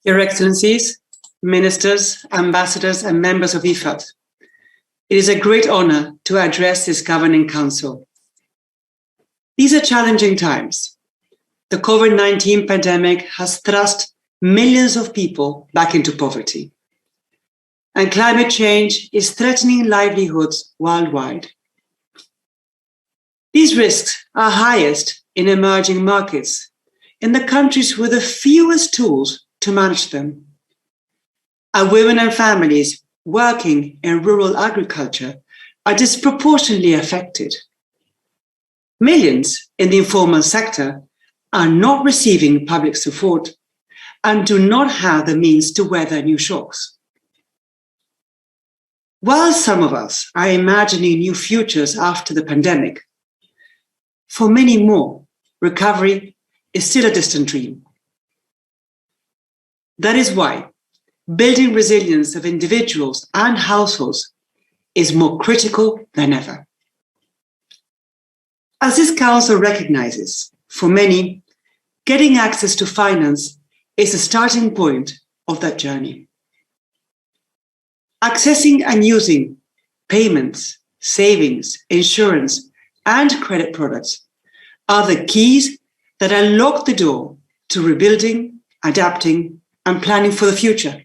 Your Excellencies, Ministers, Ambassadors, and members of IFAD, it is a great honor to address this Governing Council. These are challenging times. The COVID-19 pandemic has thrust millions of people back into poverty, and climate change is threatening livelihoods worldwide. These risks are highest in emerging markets, in the countries with the fewest tools to manage them. Our women and families working in rural agriculture are disproportionately affected. Millions in the informal sector are not receiving public support and do not have the means to weather new shocks. While some of us are imagining new futures after the pandemic, for many more, recovery is still a distant dream. That is why building resilience of individuals and households is more critical than ever. As this Council recognizes, for many, getting access to finance is the starting point of that journey. Accessing and using payments, savings, insurance, and credit products are the keys that unlock the door to rebuilding, adapting, and planning for the future.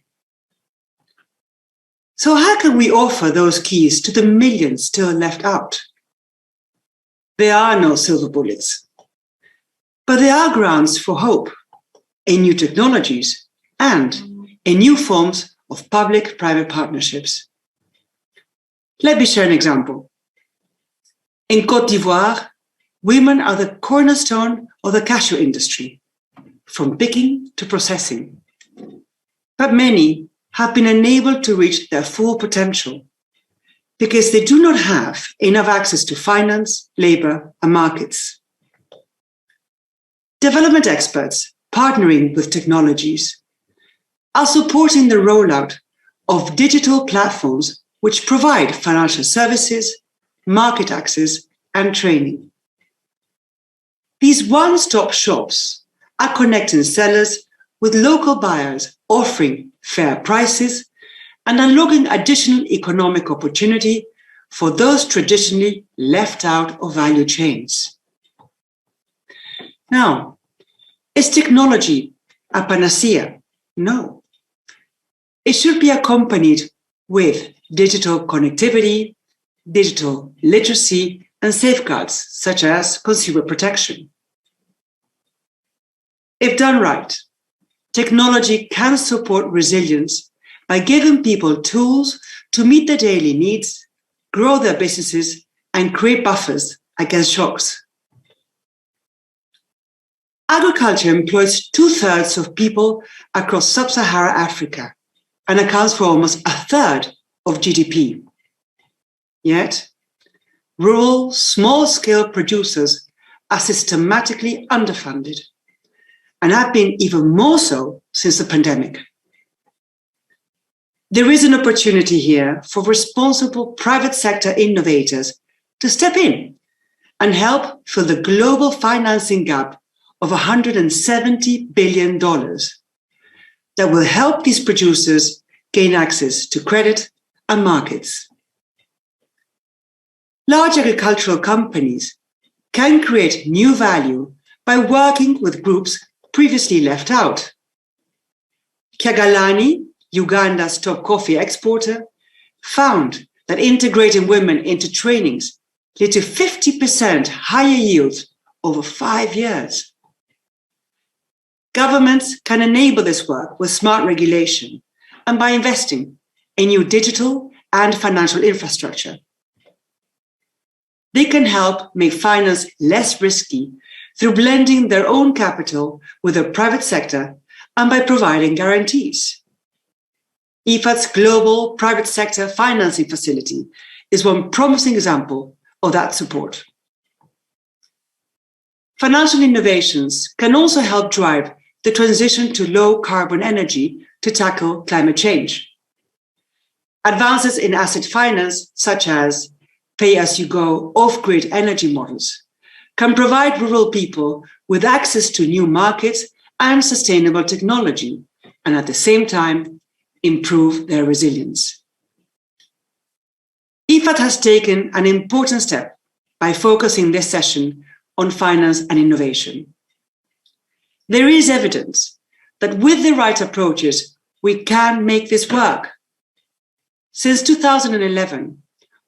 So how can we offer those keys to the millions still left out? There are no silver bullets, but there are grounds for hope in new technologies and in new forms of public-private partnerships. Let me share an example. In Côte d'Ivoire, women are the cornerstone of the cashew industry, from picking to processing. But many have been unable to reach their full potential because they do not have enough access to finance, labor, and markets. Development experts partnering with technologies are supporting the rollout of digital platforms which provide financial services, market access, and training. These one-stop shops are connecting sellers with local buyers, offering fair prices and unlocking additional economic opportunity for those traditionally left out of value chains. Now, is technology a panacea? No. It should be accompanied with digital connectivity, digital literacy, and safeguards such as consumer protection. If done right, technology can support resilience by giving people tools to meet their daily needs, grow their businesses, and create buffers against shocks. Agriculture employs 2/3 of people across sub-Saharan Africa and accounts for almost 1/3 of GDP. Yet, rural, small-scale producers are systematically underfunded and have been even more so since the pandemic. There is an opportunity here for responsible private sector innovators to step in and help fill the global financing gap of $170 billion that will help these producers gain access to credit and markets. Large agricultural companies can create new value by working with groups previously left out. Kyagalani, Uganda's top coffee exporter, found that integrating women into trainings led to 50% higher yields over 5 years. Governments can enable this work with smart regulation and by investing in new digital and financial infrastructure. They can help make finance less risky through blending their own capital with the private sector and by providing guarantees. IFAD's Global Private Sector Financing Facility is one promising example of that support. Financial innovations can also help drive the transition to low-carbon energy to tackle climate change. Advances in asset finance, such as pay-as-you-go off-grid energy models, can provide rural people with access to new markets and sustainable technology and at the same time, improve their resilience. IFAD has taken an important step by focusing this session on finance and innovation. There is evidence that with the right approaches, we can make this work. Since 2011,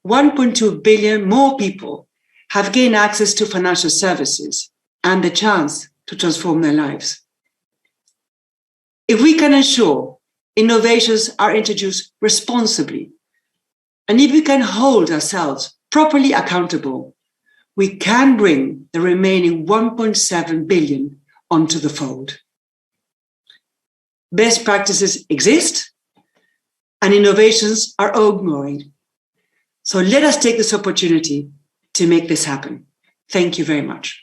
1.2 billion more people have gained access to financial services and the chance to transform their lives. If we can ensure innovations are introduced responsibly, and if we can hold ourselves properly accountable, we can bring the remaining 1.7 billion onto the fold. Best practices exist, and innovations are ongoing. So let us take this opportunity to make this happen. Thank you very much.